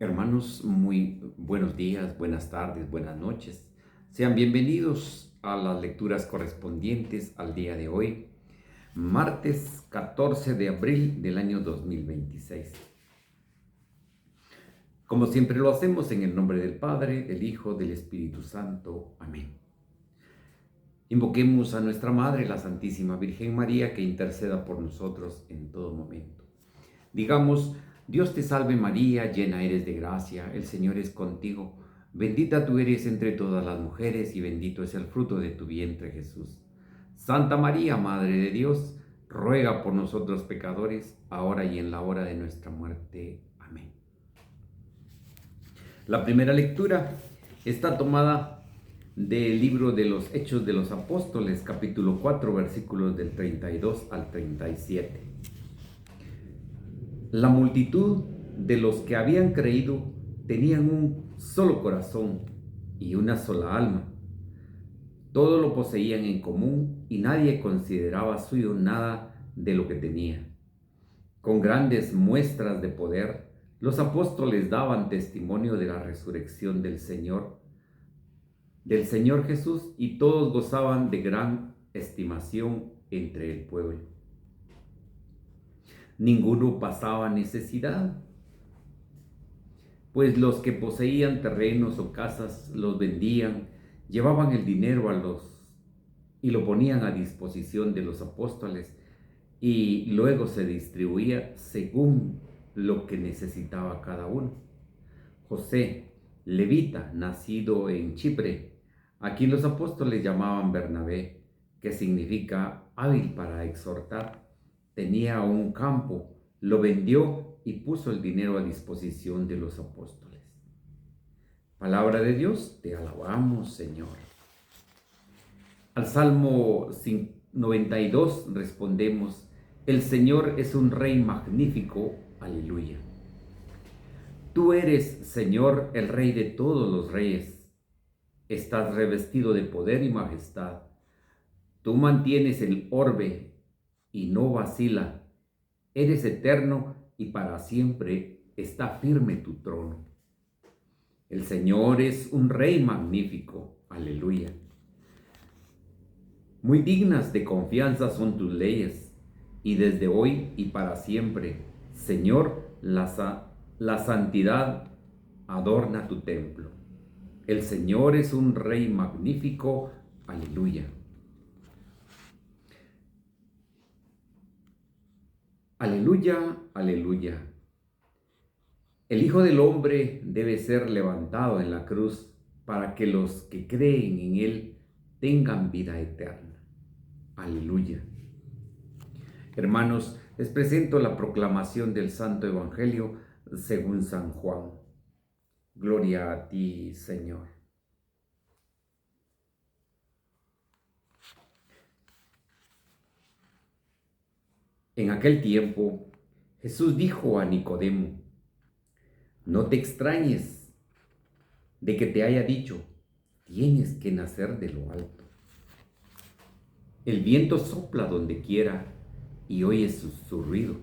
Hermanos, muy buenos días, buenas tardes, buenas noches. Sean bienvenidos a las lecturas correspondientes al día de hoy, martes 14 de abril del año 2026. Como siempre lo hacemos en el nombre del Padre, del Hijo, del Espíritu Santo. Amén. Invoquemos a nuestra Madre, la Santísima Virgen María, que interceda por nosotros en todo momento. Digamos: Dios te salve María, llena eres de gracia, el Señor es contigo, bendita tú eres entre todas las mujeres y bendito es el fruto de tu vientre Jesús. Santa María, Madre de Dios, ruega por nosotros pecadores, ahora y en la hora de nuestra muerte. Amén. La primera lectura está tomada del libro de los Hechos de los Apóstoles, capítulo 4, versículos del 32 al 37. La multitud de los que habían creído tenían un solo corazón y una sola alma. Todo lo poseían en común y nadie consideraba suyo nada de lo que tenía. Con grandes muestras de poder, los apóstoles daban testimonio de la resurrección del Señor Jesús, y todos gozaban de gran estimación entre el pueblo. Ninguno pasaba necesidad, pues los que poseían terrenos o casas los vendían, llevaban el dinero y lo ponían a disposición de los apóstoles, y luego se distribuía según lo que necesitaba cada uno. José, levita, nacido en Chipre, a quien los apóstoles llamaban Bernabé, que significa hábil para exhortar, tenía un campo, lo vendió y puso el dinero a disposición de los apóstoles. Palabra de Dios, te alabamos, Señor. Al Salmo 92 respondemos: el Señor es un Rey magnífico, aleluya. Tú eres, Señor, el Rey de todos los reyes. Estás revestido de poder y majestad. Tú mantienes el orbe y no vacila. Eres eterno y para siempre está firme tu trono. El Señor es un Rey magnífico, aleluya. Muy dignas de confianza son tus leyes, y desde hoy y para siempre, Señor, la santidad adorna tu templo. El Señor es un Rey magnífico, aleluya. Aleluya, aleluya. El Hijo del Hombre debe ser levantado en la cruz para que los que creen en Él tengan vida eterna. Aleluya. Hermanos, les presento la proclamación del Santo Evangelio según San Juan. Gloria a ti, Señor. En aquel tiempo, Jesús dijo a Nicodemo: no te extrañes de que te haya dicho, tienes que nacer de lo alto. El viento sopla donde quiera y oyes su ruido,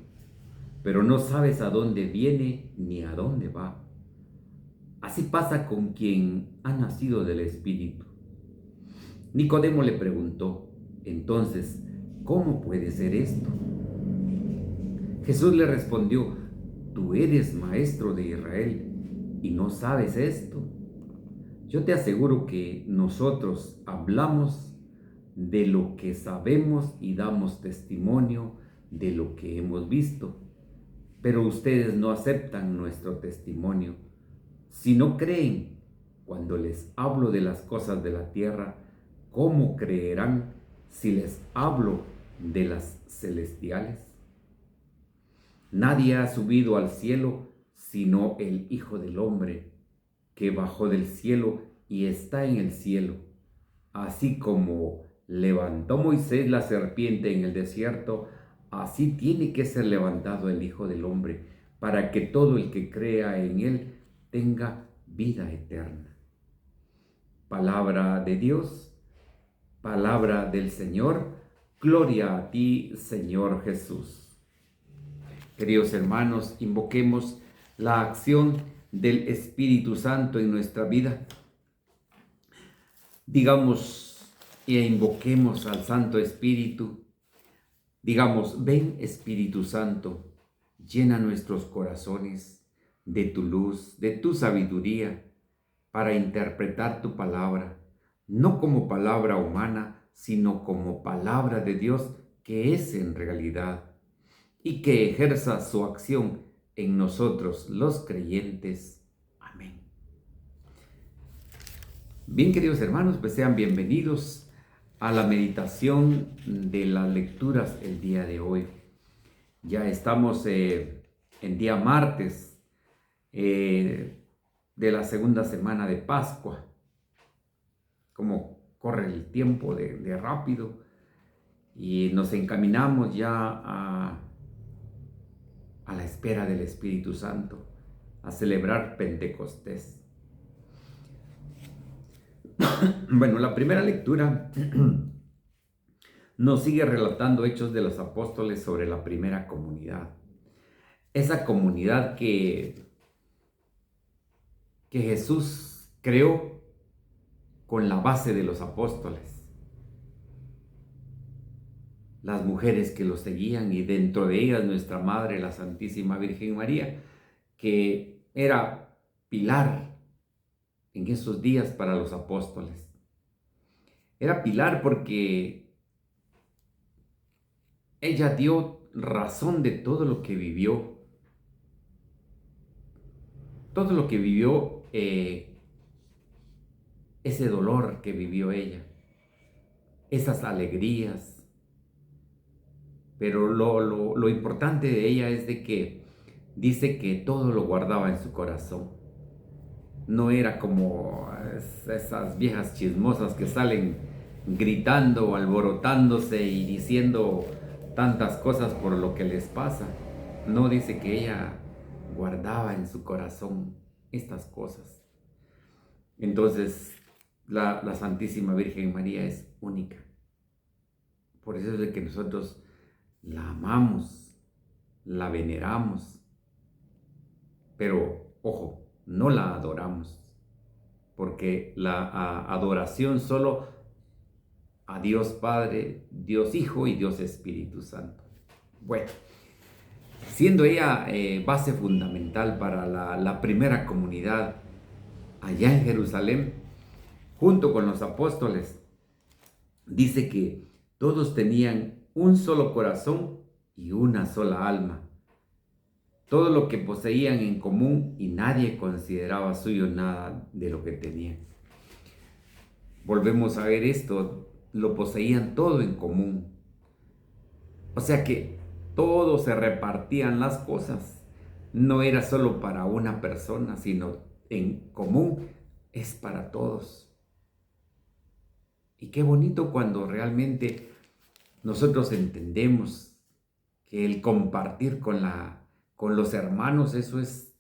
pero no sabes a dónde viene ni a dónde va. Así pasa con quien ha nacido del Espíritu. Nicodemo le preguntó: entonces, ¿cómo puede ser esto? Jesús le respondió: tú eres maestro de Israel y no sabes esto. Yo te aseguro que nosotros hablamos de lo que sabemos y damos testimonio de lo que hemos visto, pero ustedes no aceptan nuestro testimonio. Si no creen cuando les hablo de las cosas de la tierra, ¿cómo creerán si les hablo de las celestiales? Nadie ha subido al cielo sino el Hijo del Hombre, que bajó del cielo y está en el cielo. Así como levantó Moisés la serpiente en el desierto, así tiene que ser levantado el Hijo del Hombre, para que todo el que crea en él tenga vida eterna. Palabra de Dios, palabra del Señor. Gloria a ti, Señor Jesús. Queridos hermanos, invoquemos la acción del Espíritu Santo en nuestra vida. Digamos e invoquemos al Santo Espíritu. Digamos: ven Espíritu Santo, llena nuestros corazones de tu luz, de tu sabiduría, para interpretar tu palabra, no como palabra humana, sino como palabra de Dios, que es en realidad, y que ejerza su acción en nosotros los creyentes. Amén. Bien, queridos hermanos, pues sean bienvenidos a la meditación de las lecturas el día de hoy. Ya estamos en día martes de la segunda semana de Pascua. Como corre el tiempo de rápido, y nos encaminamos ya a la espera del Espíritu Santo, a celebrar Pentecostés. Bueno, la primera lectura nos sigue relatando Hechos de los Apóstoles sobre la primera comunidad. Esa comunidad que Jesús creó con la base de los apóstoles. Las mujeres que los seguían, y dentro de ellas nuestra Madre, la Santísima Virgen María, que era pilar en esos días para los apóstoles. Era pilar porque ella dio razón de todo lo que vivió. Todo lo que vivió, ese dolor que vivió ella, esas alegrías. Pero lo importante de ella es de que dice que todo lo guardaba en su corazón. No era como esas viejas chismosas que salen gritando, alborotándose y diciendo tantas cosas por lo que les pasa. No, dice que ella guardaba en su corazón estas cosas. Entonces, la Santísima Virgen María es única. Por eso es de que nosotros la amamos, la veneramos, pero ojo, no la adoramos, porque la adoración solo a Dios Padre, Dios Hijo y Dios Espíritu Santo. Bueno, siendo ella base fundamental para la primera comunidad allá en Jerusalén, junto con los apóstoles, dice que todos tenían un solo corazón y una sola alma. Todo lo que poseían en común, y nadie consideraba suyo nada de lo que tenían. Volvemos a ver esto, lo poseían todo en común. O sea que todos se repartían las cosas. No era solo para una persona, sino en común es para todos. Y qué bonito cuando realmente nosotros entendemos que el compartir con los hermanos, eso es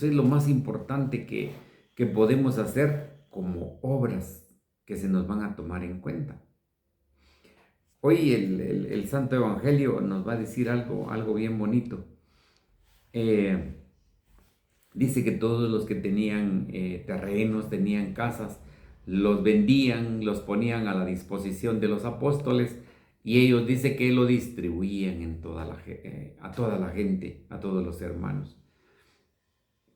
lo más importante que podemos hacer como obras que se nos van a tomar en cuenta. Hoy el Santo Evangelio nos va a decir algo bien bonito. Dice que todos los que tenían terrenos, tenían casas, los vendían, los ponían a la disposición de los apóstoles, y ellos dice que lo distribuían a toda la gente, a todos los hermanos.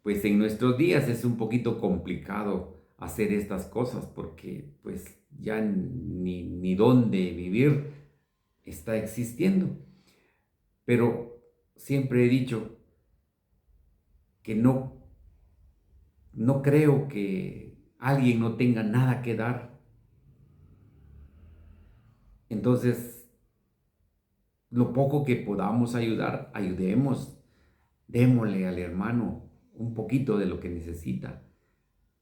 Pues en nuestros días es un poquito complicado hacer estas cosas, porque pues ya ni dónde vivir está existiendo. Pero siempre he dicho que no creo que alguien no tenga nada que dar. Entonces, lo poco que podamos ayudar, ayudemos, démosle al hermano un poquito de lo que necesita.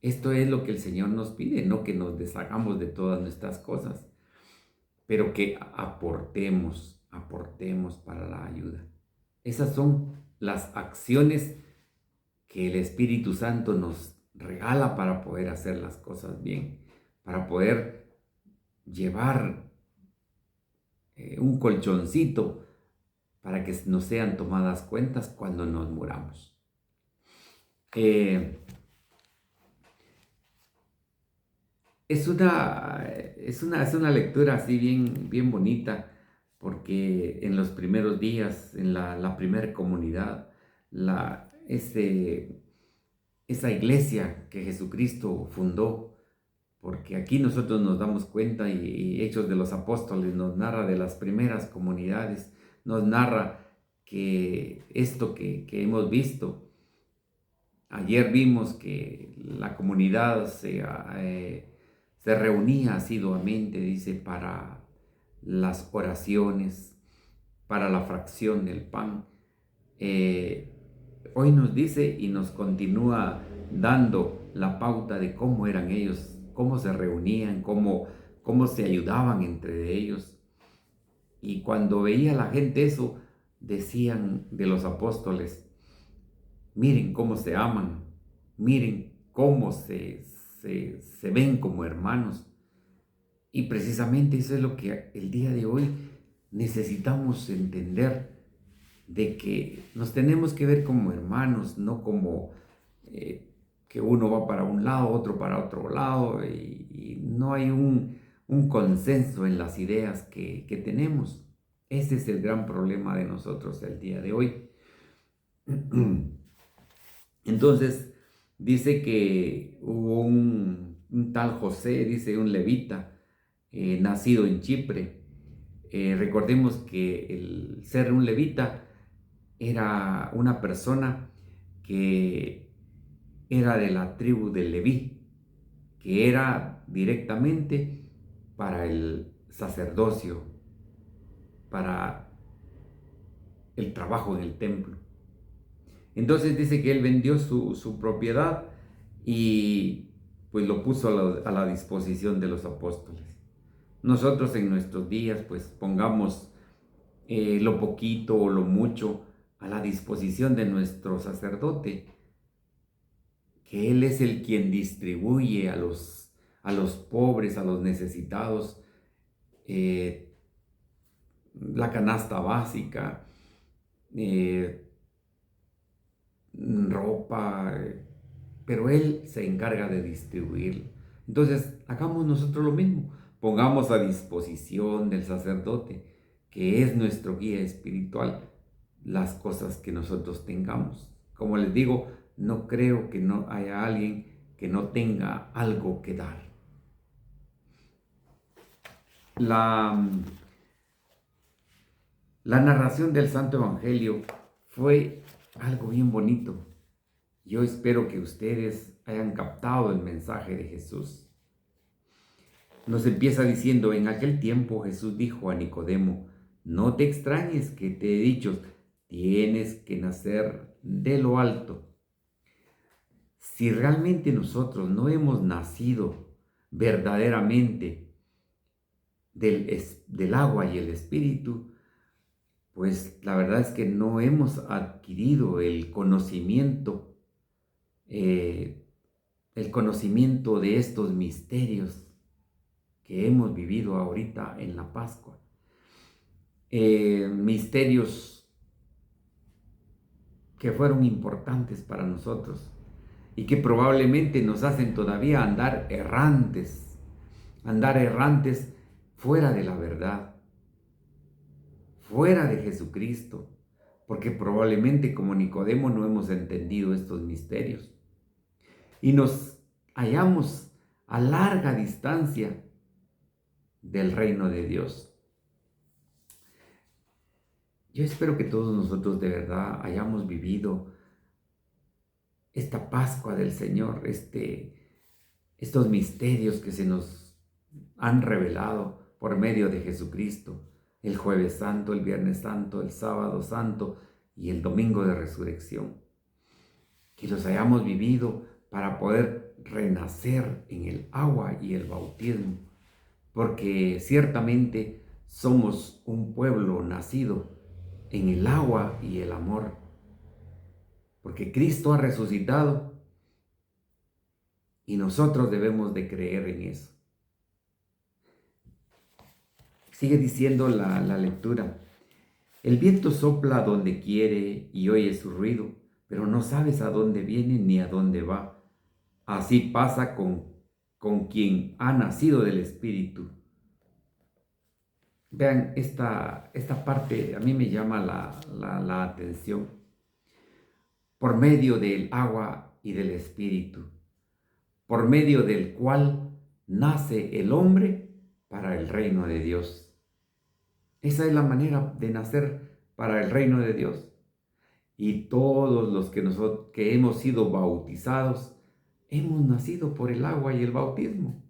Esto es lo que el Señor nos pide, no que nos deshagamos de todas nuestras cosas, pero que aportemos para la ayuda. Esas son las acciones que el Espíritu Santo nos regala para poder hacer las cosas bien, para poder llevar un colchoncito para que nos sean tomadas cuentas cuando nos muramos. Eh, es una lectura así bien, bien bonita, porque en los primeros días, en la primera comunidad, la, ese, esa iglesia que Jesucristo fundó, porque aquí nosotros nos damos cuenta y Hechos de los Apóstoles nos narra de las primeras comunidades, nos narra que esto que hemos visto, ayer vimos que la comunidad se reunía asiduamente, dice, para las oraciones, para la fracción del pan. Eh, Hoy nos dice y nos continúa dando la pauta de cómo eran ellos, cómo se reunían, cómo se ayudaban entre ellos. Y cuando veía la gente eso, decían de los apóstoles: miren cómo se aman, miren cómo se ven como hermanos. Y precisamente eso es lo que el día de hoy necesitamos entender, de que nos tenemos que ver como hermanos, no como que uno va para un lado, otro para otro lado, y no hay un consenso en las ideas que tenemos. Ese es el gran problema de nosotros el día de hoy. Entonces, dice que hubo un tal José, dice un levita, nacido en Chipre. Recordemos que el ser un levita era una persona que era de la tribu de Leví, que era directamente para el sacerdocio, para el trabajo en el templo. Entonces dice que él vendió su propiedad y pues lo puso a la disposición de los apóstoles. Nosotros en nuestros días pues pongamos lo poquito o lo mucho a la disposición de nuestro sacerdote, que él es el quien distribuye a los pobres, a los necesitados, eh, la canasta básica, eh, ropa, pero Él se encarga de distribuirlo. Entonces, hagamos nosotros lo mismo. Pongamos a disposición del sacerdote, que es nuestro guía espiritual, las cosas que nosotros tengamos. Como les digo, no creo que no haya alguien que no tenga algo que dar. La, la narración del Santo Evangelio fue algo bien bonito. Yo espero que ustedes hayan captado el mensaje de Jesús. Nos empieza diciendo: en aquel tiempo Jesús dijo a Nicodemo: no te extrañes que te he dicho, tienes que nacer de lo alto. Si realmente nosotros no hemos nacido verdaderamente del agua y el espíritu, pues la verdad es que no hemos adquirido eh, el conocimiento de estos misterios que hemos vivido ahorita en la Pascua. Misterios que fueron importantes para nosotros y que probablemente nos hacen todavía andar errantes fuera de la verdad, fuera de Jesucristo, porque probablemente como Nicodemo no hemos entendido estos misterios y nos hallamos a larga distancia del reino de Dios. Yo espero que todos nosotros de verdad hayamos vivido esta Pascua del Señor, estos misterios que se nos han revelado por medio de Jesucristo, el Jueves Santo, el Viernes Santo, el Sábado Santo y el Domingo de Resurrección. Que los hayamos vivido para poder renacer en el agua y el bautismo, porque ciertamente somos un pueblo nacido en el agua y el amor, porque Cristo ha resucitado y nosotros debemos de creer en eso. Sigue diciendo la lectura: el viento sopla donde quiere y oye su ruido, pero no sabes a dónde viene ni a dónde va. Así pasa con quien ha nacido del Espíritu. Vean, esta parte a mí me llama la atención. Por medio del agua y del Espíritu, por medio del cual nace el hombre para el reino de Dios. Esa es la manera de nacer para el reino de Dios. Y todos los que hemos sido bautizados, hemos nacido por el agua y el bautismo.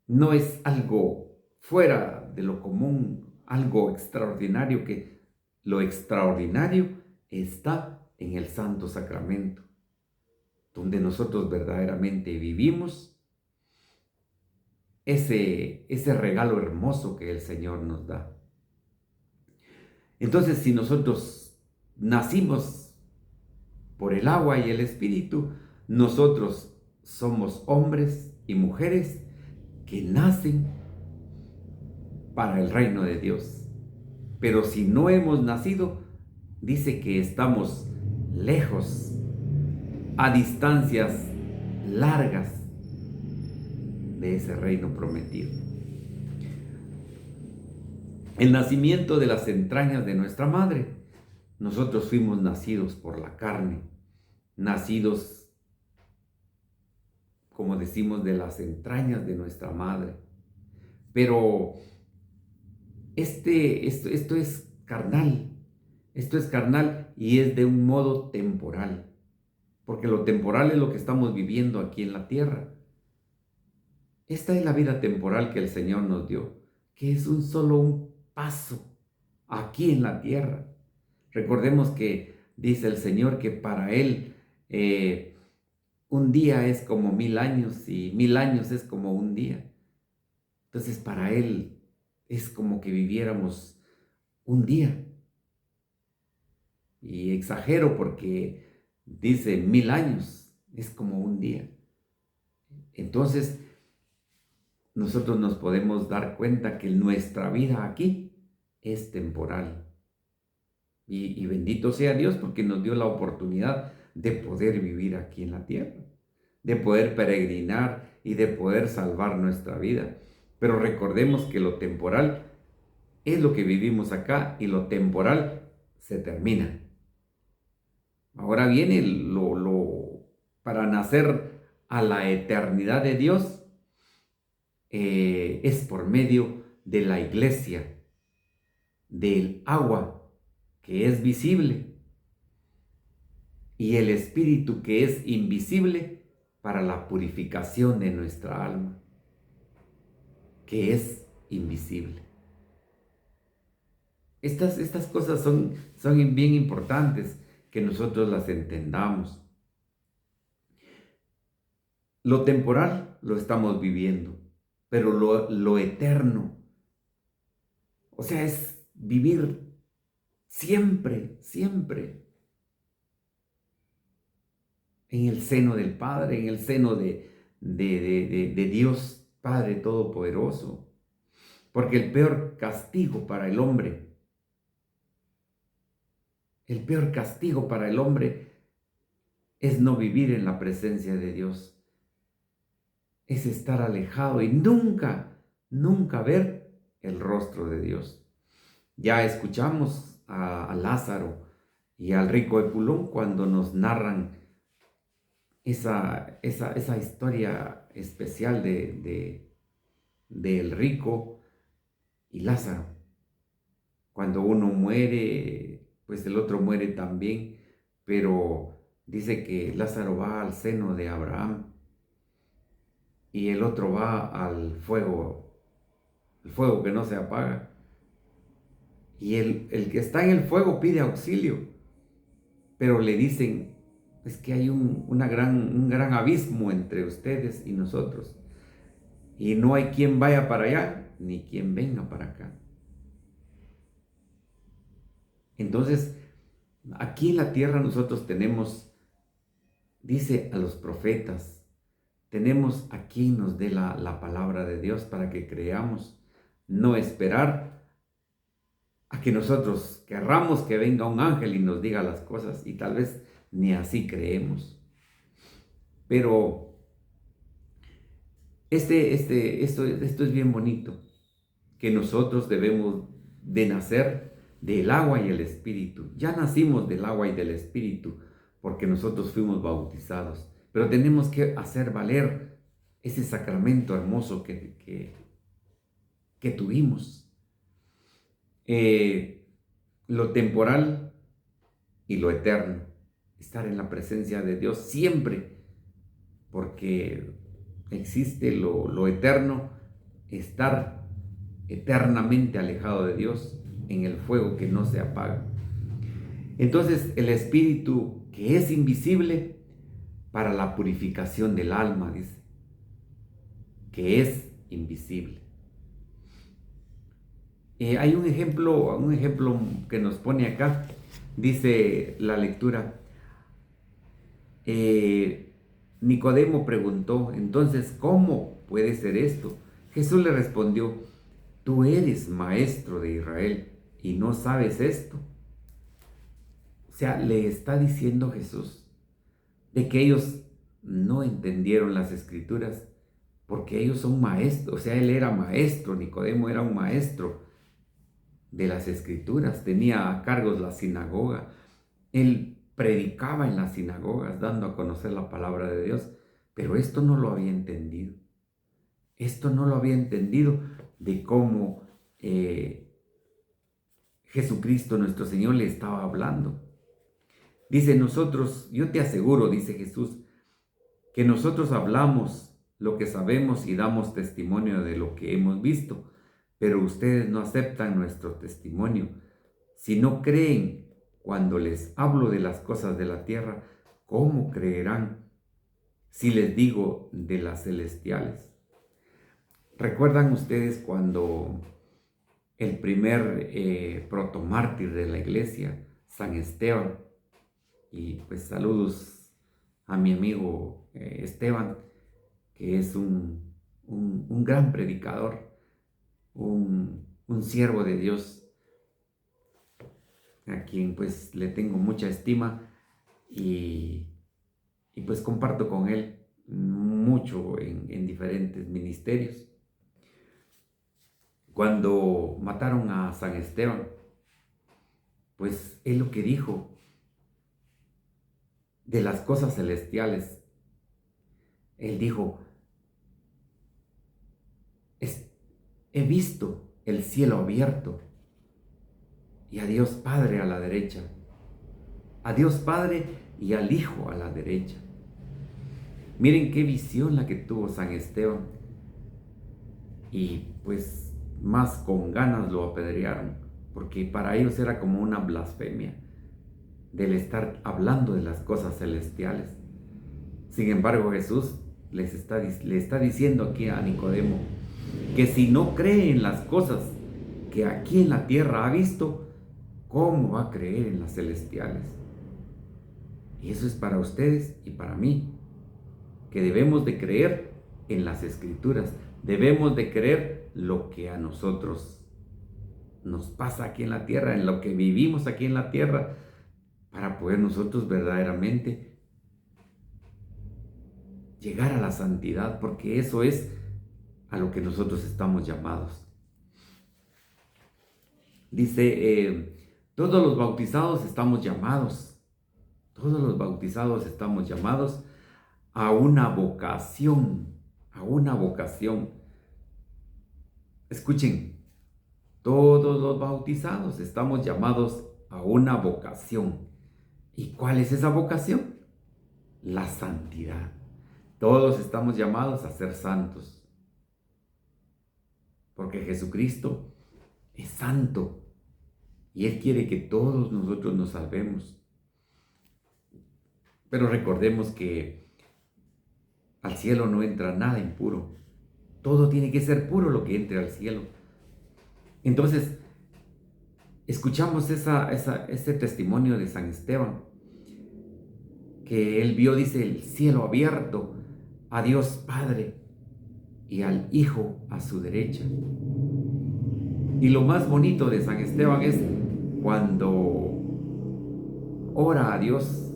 No es algo fuera de lo común, algo extraordinario, que lo extraordinario está en el Santo Sacramento, donde nosotros verdaderamente vivimos ese regalo hermoso que el Señor nos da. Entonces, si nosotros nacimos por el agua y el Espíritu, nosotros somos hombres y mujeres que nacen para el reino de Dios. Pero si no hemos nacido, dice que estamos lejos, a distancias largas de ese reino prometido. El nacimiento de las entrañas de nuestra madre. Nosotros fuimos nacidos por la carne, nacidos, como decimos, de las entrañas de nuestra madre. Pero esto es carnal. Esto es carnal y es de un modo temporal. Porque lo temporal es lo que estamos viviendo aquí en la tierra. Esta es la vida temporal que el Señor nos dio, que es solo un paso aquí en la tierra. Recordemos que dice el Señor que para Él un día es como 1000 años y 1000 años es como un día. Entonces para Él es como que viviéramos un día. Y exagero porque dice 1000 años es como un día. Entonces nosotros nos podemos dar cuenta que nuestra vida aquí es temporal. Y bendito sea Dios porque nos dio la oportunidad de poder vivir aquí en la tierra, de poder peregrinar y de poder salvar nuestra vida. Pero recordemos que lo temporal es lo que vivimos acá y lo temporal se termina. Ahora viene para nacer a la eternidad de Dios, es por medio de la iglesia, del agua que es visible y el Espíritu que es invisible para la purificación de nuestra alma, que es invisible. Estas cosas son bien importantes que nosotros las entendamos. Lo temporal lo estamos viviendo, pero lo eterno, o sea, es vivir siempre, siempre en el seno del Padre, en el seno de Dios Padre Todopoderoso. Porque el peor castigo para el hombre es no vivir en la presencia de Dios. Es estar alejado y nunca, nunca ver el rostro de Dios. Ya escuchamos a Lázaro y al rico Epulón cuando nos narran esa historia especial del rico y Lázaro. Cuando uno muere, pues el otro muere también, pero dice que Lázaro va al seno de Abraham y el otro va al fuego, el fuego que no se apaga. Y el que está en el fuego pide auxilio, pero le dicen, es que hay un gran abismo entre ustedes y nosotros, y no hay quien vaya para allá, ni quien venga para acá. Entonces, aquí en la tierra nosotros tenemos, dice a los profetas, tenemos a quien nos dé la palabra de Dios para que creamos, no esperar a que nosotros querramos que venga un ángel y nos diga las cosas, y tal vez ni así creemos. Pero esto es bien bonito, que nosotros debemos de nacer del agua y el espíritu. Ya nacimos del agua y del espíritu porque nosotros fuimos bautizados, pero tenemos que hacer valer ese sacramento hermoso que tuvimos. Lo temporal y lo eterno, estar en la presencia de Dios siempre, porque existe lo eterno, estar eternamente alejado de Dios en el fuego que no se apaga. Entonces el espíritu que es invisible para la purificación del alma, dice, que es invisible. Hay un ejemplo que nos pone acá, dice la lectura. Nicodemo preguntó, entonces, ¿cómo puede ser esto? Jesús le respondió, tú eres maestro de Israel y no sabes esto. O sea, le está diciendo Jesús de que ellos no entendieron las escrituras porque ellos son maestros. O sea, él era maestro, Nicodemo era un maestro de las escrituras, tenía a cargo la sinagoga. Él predicaba en las sinagogas dando a conocer la palabra de Dios, pero esto no lo había entendido. Esto no lo había entendido de cómo Jesucristo nuestro Señor le estaba hablando. Dice nosotros, yo te aseguro, dice Jesús, que nosotros hablamos lo que sabemos y damos testimonio de lo que hemos visto, pero ustedes no aceptan nuestro testimonio. Si no creen cuando les hablo de las cosas de la tierra, ¿cómo creerán si les digo de las celestiales? ¿Recuerdan ustedes cuando el primer protomártir de la iglesia, San Esteban, y pues saludos a mi amigo Esteban, que es un gran predicador, un siervo de Dios, a quien pues le tengo mucha estima y pues comparto con él mucho en diferentes ministerios. Cuando mataron a San Esteban, pues él lo que dijo de las cosas celestiales, él dijo, he visto el cielo abierto y a Dios Padre a la derecha, a Dios Padre y al Hijo a la derecha. Miren qué visión la que tuvo San Esteban, y pues más con ganas lo apedrearon, porque para ellos era como una blasfemia del estar hablando de las cosas celestiales. Sin embargo, Jesús le está diciendo aquí a Nicodemo que si no cree en las cosas que aquí en la tierra ha visto, ¿cómo va a creer en las celestiales? Y eso es para ustedes y para mí, que debemos de creer en las escrituras, debemos de creer lo que a nosotros nos pasa aquí en la tierra, en lo que vivimos aquí en la tierra, para poder nosotros verdaderamente llegar a la santidad, porque eso es a lo que nosotros estamos llamados. Dice, todos los bautizados estamos llamados a una vocación, Escuchen, todos los bautizados estamos llamados a una vocación. ¿Y cuál es esa vocación? La santidad. Todos estamos llamados a ser santos, porque Jesucristo es santo y Él quiere que todos nosotros nos salvemos. Pero recordemos que al cielo no entra nada impuro. Todo tiene que ser puro lo que entre al cielo. Entonces, escuchamos ese testimonio de San Esteban, que él vio, dice, el cielo abierto, a Dios Padre y al Hijo a su derecha. Y lo más bonito de San Esteban es cuando ora a Dios,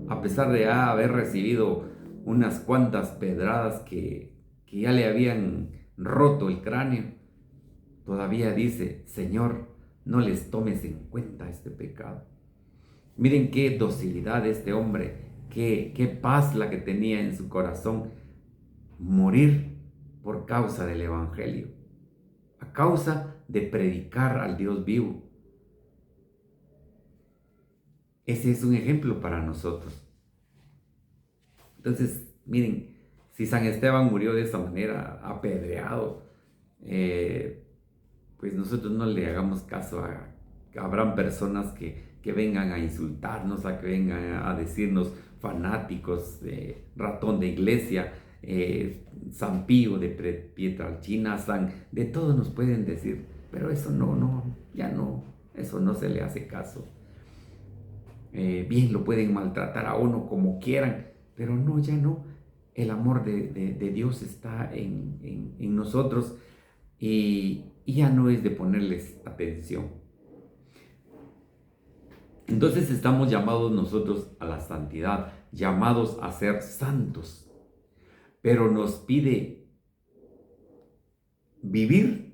a pesar de haber recibido unas cuantas pedradas que ya le habían roto el cráneo, todavía dice: Señor, no les tomes en cuenta este pecado. Miren qué docilidad de este hombre, qué paz la que tenía en su corazón, morir por causa del Evangelio, a causa de predicar al Dios vivo. Ese es un ejemplo para nosotros. Entonces, miren, si San Esteban murió de esa manera, apedreado, pues nosotros no le hagamos caso habrán personas que vengan a insultarnos, a que vengan a decirnos fanáticos, ratón de iglesia, San Pío de Pietrelcina, de todo nos pueden decir, pero eso ya no, eso no se le hace caso. Bien, lo pueden maltratar a uno como quieran, pero no, ya no. El amor de Dios está en nosotros y ya no es de ponerles atención. Entonces estamos llamados nosotros a la santidad, llamados a ser santos, pero nos pide vivir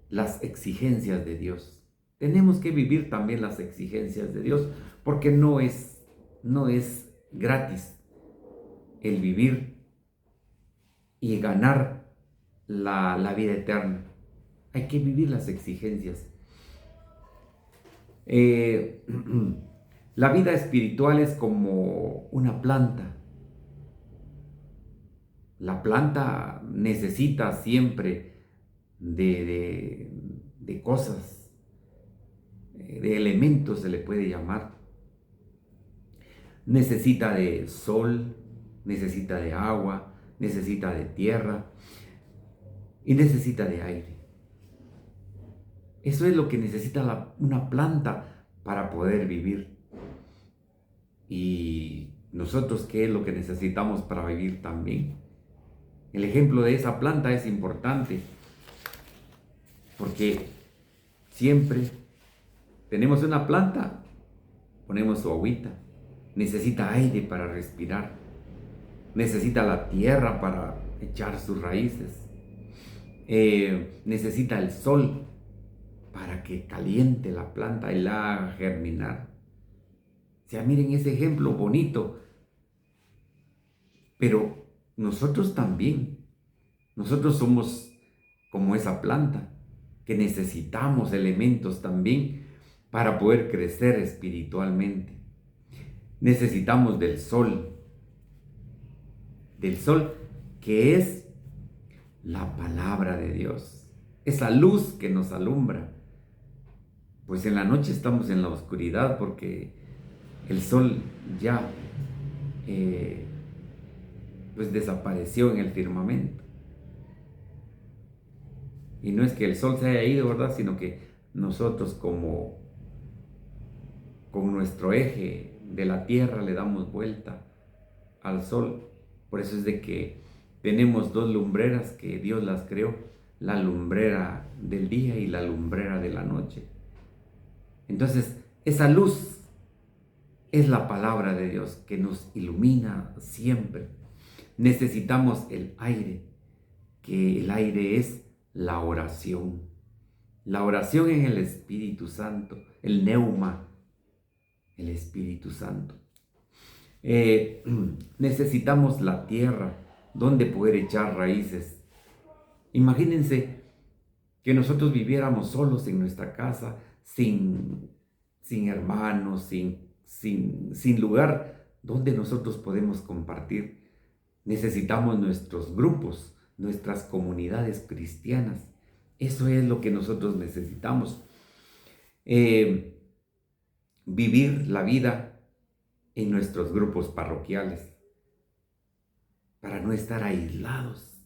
las exigencias de Dios. Tenemos que vivir también las exigencias de Dios, porque no es gratis el vivir y ganar la vida eterna. Hay que vivir las exigencias. La vida espiritual es como una planta. La planta necesita siempre de cosas, de elementos se le puede llamar. Necesita de sol, necesita de agua, necesita de tierra y necesita de aire. Eso es lo que necesita una planta para poder vivir. Y nosotros, ¿qué es lo que necesitamos para vivir también? El ejemplo de esa planta es importante porque siempre tenemos una planta, ponemos su agüita, necesita aire para respirar, necesita la tierra para echar sus raíces, necesita el sol para que caliente la planta y la haga germinar. O sea, miren ese ejemplo bonito. Pero nosotros también, nosotros somos como esa planta, que necesitamos elementos también para poder crecer espiritualmente. Necesitamos del sol que es la palabra de Dios, esa luz que nos alumbra. Pues en la noche estamos en la oscuridad porque el sol ya pues desapareció en el firmamento. Y no es que el sol se haya ido, ¿verdad? Sino que nosotros con nuestro eje de la tierra le damos vuelta al sol. Por eso es de que tenemos dos lumbreras que Dios las creó, la lumbrera del día y la lumbrera de la noche. Entonces, esa luz es la palabra de Dios que nos ilumina siempre. Necesitamos el aire, que el aire es la oración. La oración en el Espíritu Santo, el neuma, el Espíritu Santo. Necesitamos la tierra donde poder echar raíces. Imagínense que nosotros viviéramos solos en nuestra casa, sin hermanos, sin lugar donde nosotros podemos compartir. Necesitamos nuestros grupos, nuestras comunidades cristianas. Eso es lo que nosotros necesitamos. Vivir la vida en nuestros grupos parroquiales para no estar aislados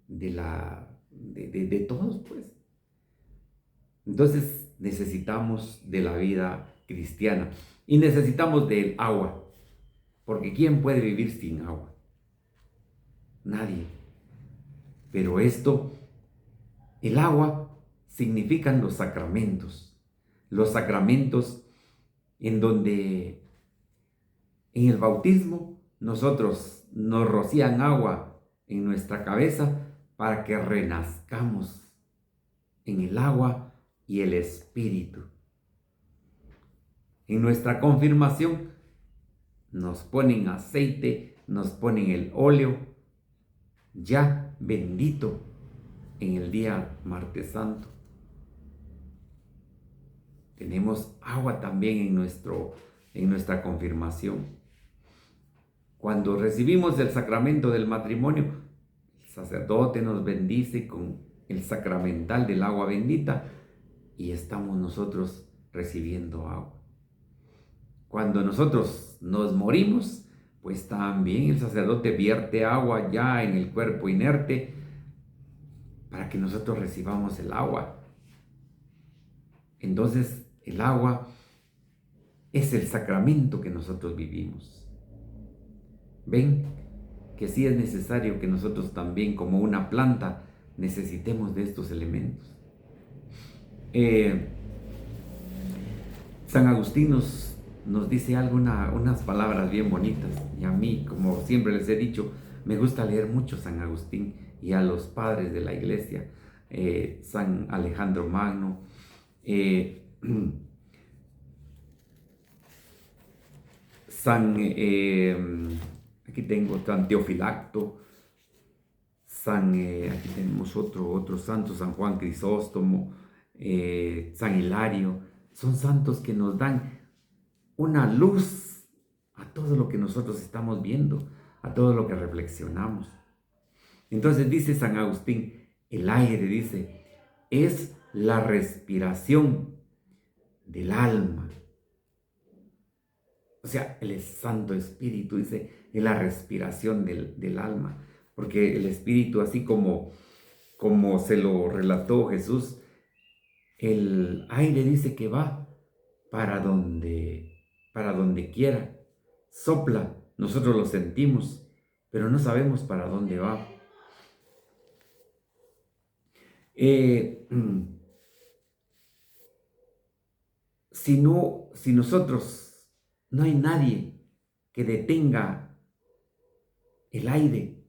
de todos, pues. Entonces necesitamos de la vida cristiana y necesitamos del agua, porque ¿quién puede vivir sin agua? Nadie. Pero esto El agua significan los sacramentos en donde en el bautismo nosotros nos rocían agua en nuestra cabeza para que renazcamos en el agua y el Espíritu. En nuestra confirmación nos ponen aceite, nos ponen el óleo, ya bendito en el día martes santo. Tenemos agua también en nuestra confirmación. Cuando recibimos el sacramento del matrimonio, el sacerdote nos bendice con el sacramental del agua bendita y estamos nosotros recibiendo agua. Cuando nosotros nos morimos, pues también el sacerdote vierte agua ya en el cuerpo inerte para que nosotros recibamos el agua. Entonces, el agua es el sacramento que nosotros vivimos. Ven que sí es necesario que nosotros también, como una planta, necesitemos de estos elementos. San Agustín nos dice algo, unas palabras bien bonitas. Y a mí, como siempre les he dicho, me gusta leer mucho San Agustín y a los padres de la iglesia, San Alejandro Magno, aquí tengo San Teofilacto, aquí tenemos otro santo, San Juan Crisóstomo, San Hilario. Son santos que nos dan una luz a todo lo que nosotros estamos viendo, a todo lo que reflexionamos. Entonces dice San Agustín, el aire, dice, es la respiración del alma. O sea, el Santo Espíritu, dice, es la respiración del alma. Porque el Espíritu, así como se lo relató Jesús, el aire dice que va para donde quiera. Sopla, nosotros lo sentimos, pero no sabemos para dónde va. Si nosotros, no hay nadie que detenga el aire,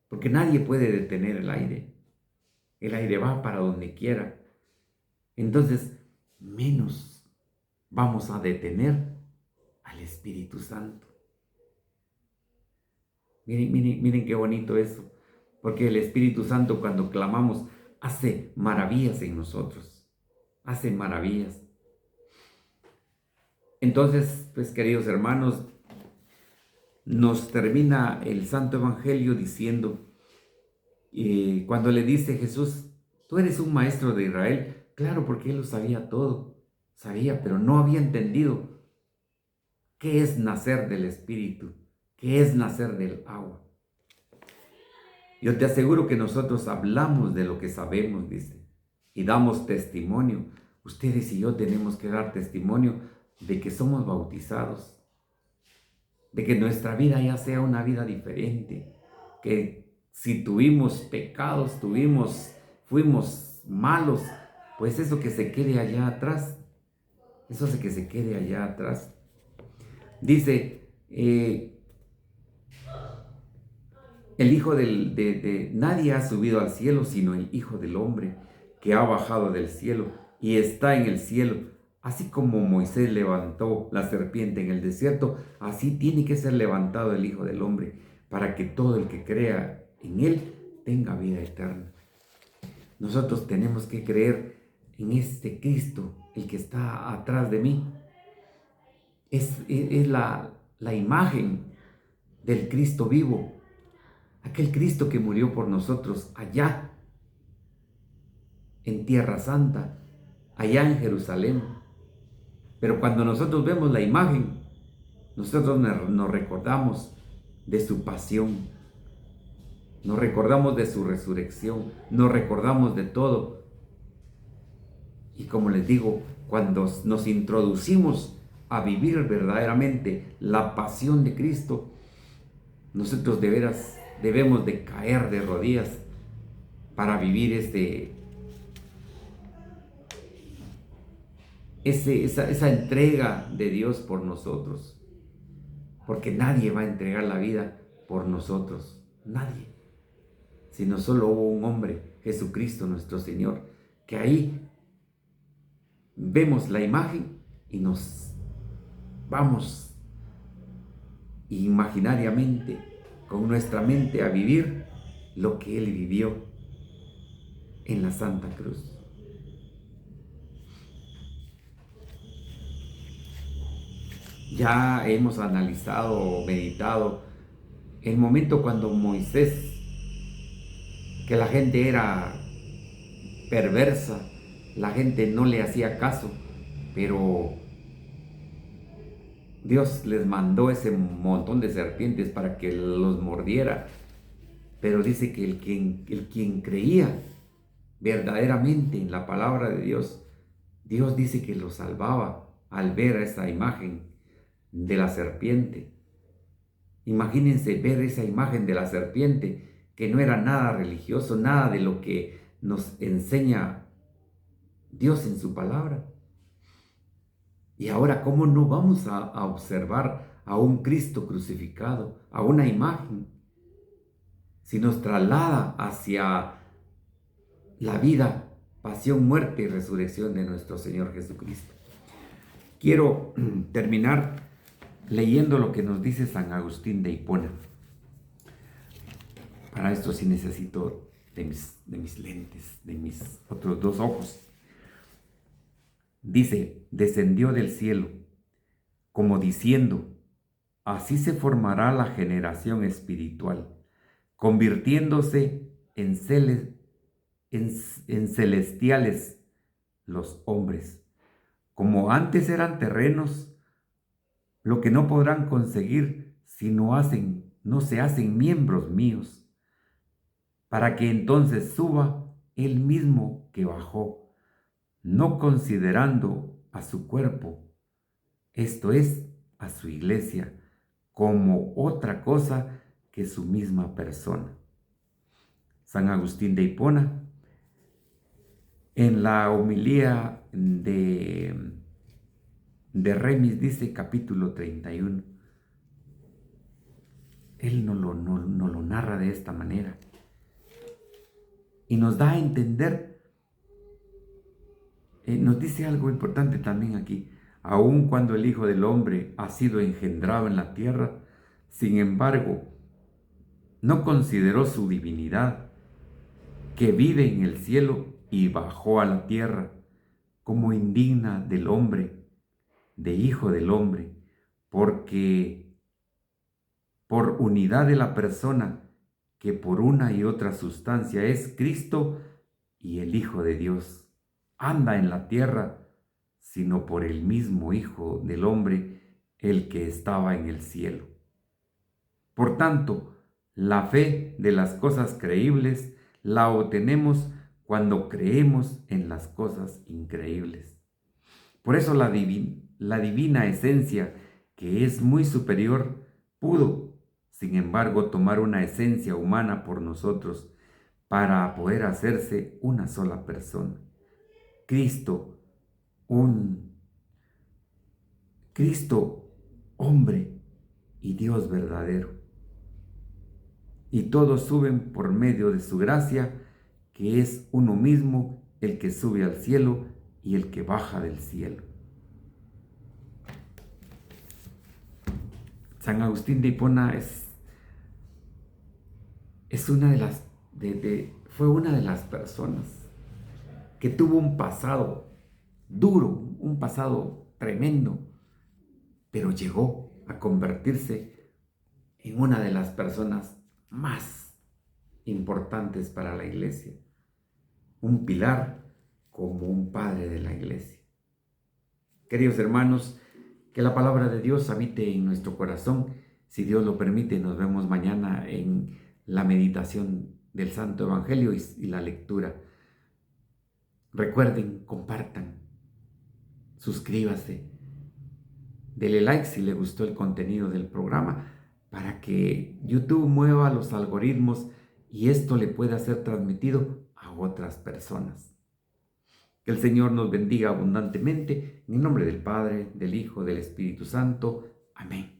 porque nadie puede detener el aire. El aire va para donde quiera. Entonces, menos vamos a detener al Espíritu Santo. Miren qué bonito eso, porque el Espíritu Santo, cuando clamamos, hace maravillas en nosotros, hace maravillas. Entonces, pues, queridos hermanos, nos termina el Santo Evangelio diciendo, cuando le dice Jesús, tú eres un maestro de Israel. Claro, porque él lo sabía todo, pero no había entendido qué es nacer del Espíritu, qué es nacer del agua. Yo te aseguro que nosotros hablamos de lo que sabemos, dice, y damos testimonio. Ustedes y yo tenemos que dar testimonio de que somos bautizados, de que nuestra vida ya sea una vida diferente, que si tuvimos pecados, fuimos malos, pues eso que se quede allá atrás, Dice, el Hijo nadie ha subido al cielo sino el Hijo del Hombre, que ha bajado del cielo y está en el cielo. Así como Moisés levantó la serpiente en el desierto, así tiene que ser levantado el Hijo del Hombre, para que todo el que crea en él tenga vida eterna. Nosotros tenemos que creer en este Cristo, el que está atrás de mí. Es la imagen del Cristo vivo, aquel Cristo que murió por nosotros allá en Tierra Santa, allá en Jerusalén. Pero cuando nosotros vemos la imagen, nosotros nos recordamos de su pasión, nos recordamos de su resurrección, nos recordamos de todo. Y como les digo, cuando nos introducimos a vivir verdaderamente la pasión de Cristo, nosotros de veras debemos de caer de rodillas para vivir este esa entrega de Dios por nosotros. Porque nadie va a entregar la vida por nosotros. Nadie. Sino solo hubo un hombre, Jesucristo nuestro Señor, que ahí vemos la imagen y nos vamos imaginariamente con nuestra mente a vivir lo que Él vivió en la Santa Cruz. Ya hemos analizado, meditado el momento cuando Moisés, que la gente era perversa, la gente no le hacía caso, pero Dios les mandó ese montón de serpientes para que los mordiera. Pero dice que el quien creía verdaderamente en la palabra de Dios, Dios dice que lo salvaba al ver esa imagen de la serpiente. Imagínense ver esa imagen de la serpiente, que no era nada religioso, nada de lo que nos enseña Dios en su palabra. Y ahora, ¿cómo no vamos a observar a un Cristo crucificado, a una imagen? Si nos traslada hacia la vida, pasión, muerte y resurrección de nuestro Señor Jesucristo. Quiero terminar leyendo lo que nos dice San Agustín de Hipona. Para esto sí necesito de mis lentes, de mis otros dos ojos. Dice, descendió del cielo, como diciendo, así se formará la generación espiritual, convirtiéndose en celestiales los hombres. Como antes eran terrenos, lo que no podrán conseguir si no se hacen miembros míos, para que entonces suba él mismo que bajó, no considerando a su cuerpo, esto es, a su iglesia, como otra cosa que su misma persona. San Agustín de Hipona, en la homilía de Remis, dice capítulo 31, él no lo narra de esta manera y nos da a entender. Nos dice algo importante también aquí. Aun cuando el Hijo del Hombre ha sido engendrado en la tierra, sin embargo, no consideró su divinidad, que vive en el cielo y bajó a la tierra, como indigna del hombre, de Hijo del Hombre, porque por unidad de la persona, que por una y otra sustancia es Cristo y el Hijo de Dios, anda en la tierra, sino por el mismo Hijo del Hombre, el que estaba en el cielo. Por tanto, la fe de las cosas creíbles la obtenemos cuando creemos en las cosas increíbles. Por eso la divina esencia, que es muy superior, pudo, sin embargo, tomar una esencia humana por nosotros para poder hacerse una sola persona. Cristo, hombre y Dios verdadero. Y todos suben por medio de su gracia, que es uno mismo el que sube al cielo y el que baja del cielo. San Agustín de Hipona fue una de las personas que tuvo un pasado duro, un pasado tremendo, pero llegó a convertirse en una de las personas más importantes para la iglesia, un pilar como un padre de la iglesia. Queridos hermanos, que la palabra de Dios habite en nuestro corazón. Si Dios lo permite, nos vemos mañana en la meditación del Santo Evangelio y la lectura. Recuerden, compartan, suscríbase, dele like si le gustó el contenido del programa, para que YouTube mueva los algoritmos y esto le pueda ser transmitido a otras personas. Que el Señor nos bendiga abundantemente. En el nombre del Padre, del Hijo, del Espíritu Santo. Amén.